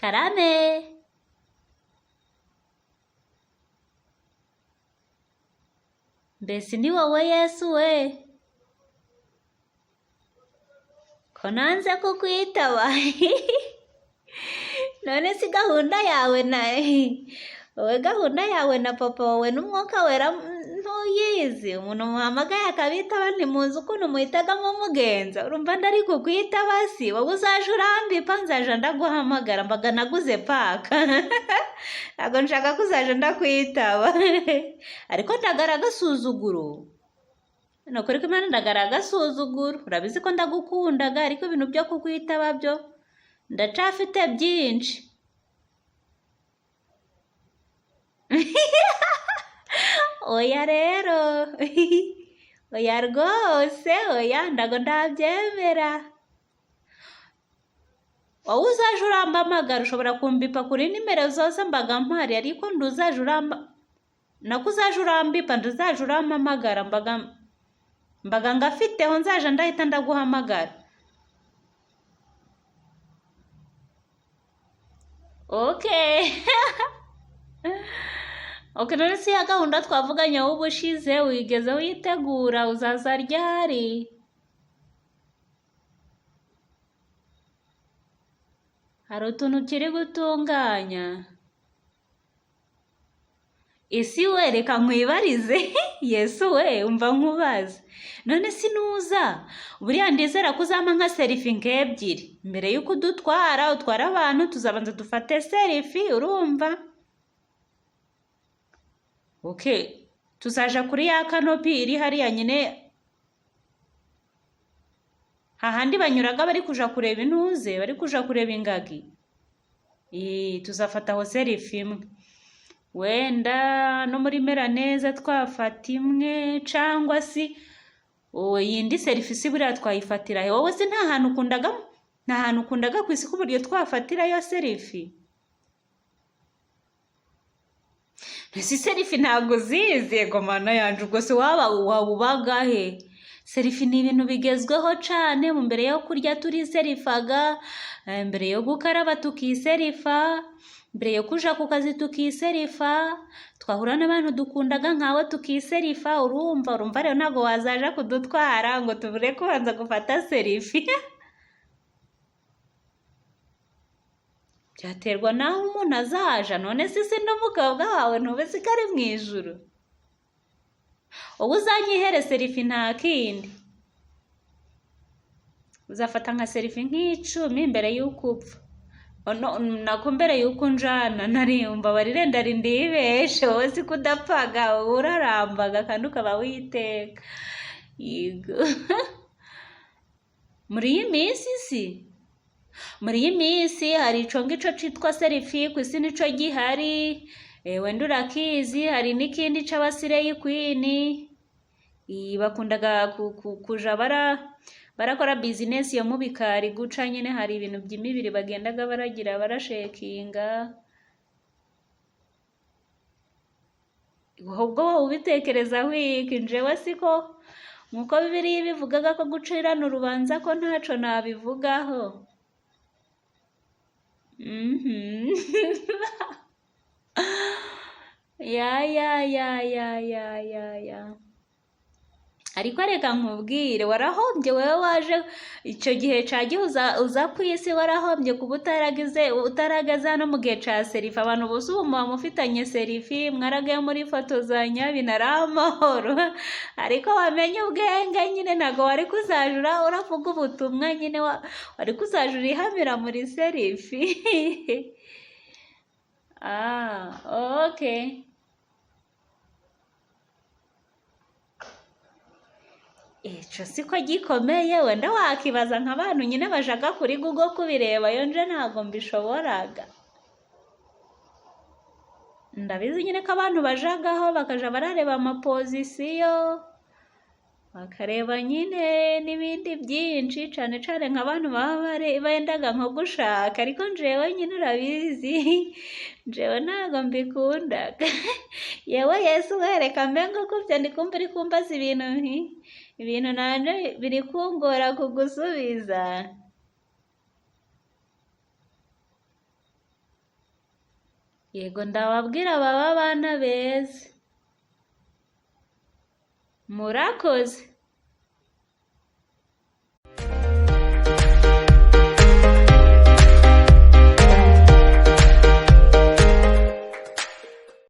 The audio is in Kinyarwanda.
karame. Mbese ni wowe Yesu we? Ko nanze kukwitaba. None si gahunda yawe wowe gahunda yawe na papa wawe n'umwuka wera ntuyizi? Umuntu muhamagaye akabitaba ntimuzi ukuntu muhitagamo umugenza. Urumva ndari kukwitaba si? Wowe uzaje urambipa nzaje ndaguhamagara mbaga naguze paka. Ntabwo nshaka ko uzaje ndakwitaba. Ariko ndagara agasuzuguro. Nukuri ko Imana ndagara agasuzuguro. Urabizi ko ndagukundaga ariko ibintu byo kukwitaba byo ndacafite byinshi. Oya rero. Oya rwose, oya ndago ndabyemera. Wowe uzaje urambamagara ushobora kumbipa kuri nimero zose mbaga mpari, ariko nduzaje nakuzaje urambipa nduzaje urampamagara mbaga ngafiteho nzaje ndahita ndaguhamagara. Okay. Okay, none si ya gahunda twavuganye ubushize wigeze witegura uzaza ryari? Hari utuntu ukiri gutunganya? Isi we reka nkwibarize. Yesu we umva nkubaze. None sinuza buriya ndizera ko uzampa nka selfie nk'ebyiri mbere yuko utwara abantu tuzabanza dufate selfie, urumva? Okay, tuzaja kuri ya kanopi iri hariya nyine hahandi banyuraga bari kuja kureba intuze, bari kuja kureba ingagi. Tuzafataho selfie imwe. Wenda no muri mera neza twafata imwe, cyangwa si wowe yindi selfie si buriya twayifatira he? Wowe se nta hantu ukundaga ku isi ku buryo twafatira yo selfie? Ese selfie ntabwo uzizi? Ego mana yanje, ubwo se waba ubaga he? Selfie ni ibintu bigezweho cyane. Mbere yo kurya turi serifaga, mbere yo gukaraba tukiserifa, mbere yo kuja ku kazi tukiserifa, twahura n'abantu dukundaga nkawe tukiserifa. Urumva rero ntabwo wazaja kudutwara ngo tubure kubanza gufata selfie. Byaterwa naho umuntu azaja. None si n'umugabo wawe ntubese ko ari mu ijuru? Wowe uzanyihere selfie nta kindi. Uzafata nka selfie nk'icumi mbere y'uko upfa. Nako mbere y'uko njana nariyumva barire ndarindibeshe. Wowe si kudapfaga, urarambaga kandi ukaba witeka. Yego. Muri iyi minsi hari ico ngico citwa selfie ku isi nico gihari. Wenda urakizi. Hari n'ikindi c'abasireyi kwini. Bakundaga kuja barakora business yo mu bikari guca nyine. Hari ibintu by'imibiri bagendaga baragira barashekinga. Ubwo wowe ubitekerezaho iki? Njewe siko nkuko Bibiliya bivugaga ko gucirana urubanza ko ntaco nabivugaho. Ya. Ariko reka nkubwire, warahombye wewe waje icyo gihe cagiye uza ku isi. Warahombye kuba utarageze hano mu gihe ca selfie. Abantu bose ubu muba mufitanye selfie, mwaragiye muri fotozanya, binari amahoro. Ariko wamenye ubwenge nyine, ntabwo wari kuzaja uravuga ubutumwa nyine, wari kuzaja urihamira muri selfie. Okay. Ico siko gikomeye. Wenda wakibaza nk'abantu nyine bajaga kuri Google kubireba. Yo nje ntabwo mbishoboraga. Ndabizi nyine ko abantu bajagaho bakaja barareba amapozisiyo, bakareba nyine n'ibindi byinshi, cane nk'abantu baba bendaga nko gushaka. Ariko njewe nyine urabizi, njewe ntabwo mbikundaga. Yewe Yesu wereka mbengo kubyo ndikumva uri kumbaza ibintu nanje biri kungora kugusubiza. yego ndababwira baba abana beza murakoze.